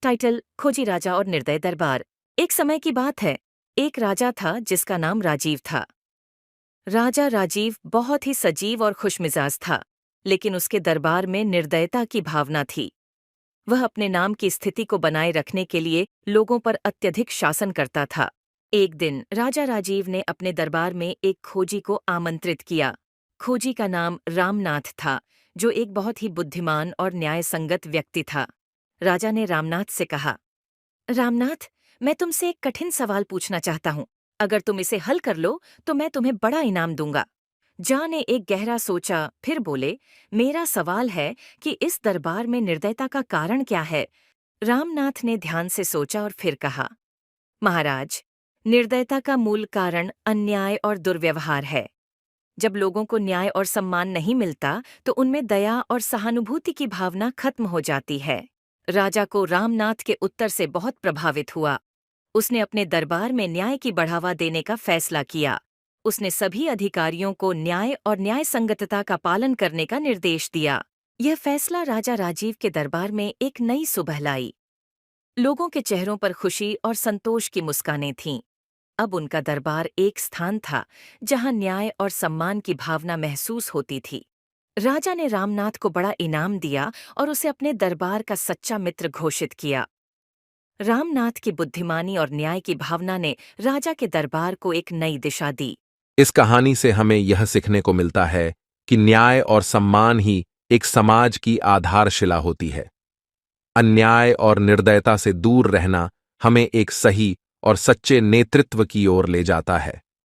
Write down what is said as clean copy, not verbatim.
Title: खोजी राजा और निर्दय दरबार। एक समय की बात है। एक राजा था जिसका नाम राजीव था। राजा राजीव बहुत ही सजीव और खुशमिजाज था, लेकिन उसके दरबार में निर्दयता की भावना थी। वह अपने नाम की स्थिति को बनाए रखने के लिए लोगों पर अत्यधिक शासन करता था। एक दिन राजा राजीव ने अपने दरबार में एक खोजी को आमंत्रित किया। खोजी का नाम रामनाथ था, जो एक बहुत ही बुद्धिमान और न्यायसंगत व्यक्ति था। राजा ने रामनाथ से कहा, रामनाथ, मैं तुमसे एक कठिन सवाल पूछना चाहता हूँ। अगर तुम इसे हल कर लो तो मैं तुम्हें बड़ा इनाम दूंगा। जा ने एक गहरा सोचा, फिर बोले, मेरा सवाल है कि इस दरबार में निर्दयता का कारण क्या है? रामनाथ ने ध्यान से सोचा और फिर कहा, महाराज, निर्दयता का मूल कारण अन्याय और दुर्व्यवहार है। जब लोगों को न्याय और सम्मान नहीं मिलता तो उनमें दया और सहानुभूति की भावना खत्म हो जाती है। राजा को रामनाथ के उत्तर से बहुत प्रभावित हुआ। उसने अपने दरबार में न्याय की बढ़ावा देने का फैसला किया। उसने सभी अधिकारियों को न्याय और न्याय संगतता का पालन करने का निर्देश दिया। यह फैसला राजा राजीव के दरबार में एक नई सुबह लाई। लोगों के चेहरों पर खुशी और संतोष की मुस्कानें थीं। अब उनका दरबार एक स्थान था जहां न्याय और सम्मान की भावना महसूस होती थी। राजा ने रामनाथ को बड़ा इनाम दिया और उसे अपने दरबार का सच्चा मित्र घोषित किया। रामनाथ की बुद्धिमानी और न्याय की भावना ने राजा के दरबार को एक नई दिशा दी। इस कहानी से हमें यह सीखने को मिलता है कि न्याय और सम्मान ही एक समाज की आधारशिला होती है। अन्याय और निर्दयता से दूर रहना हमें एक सही और सच्चे नेतृत्व की ओर ले जाता है।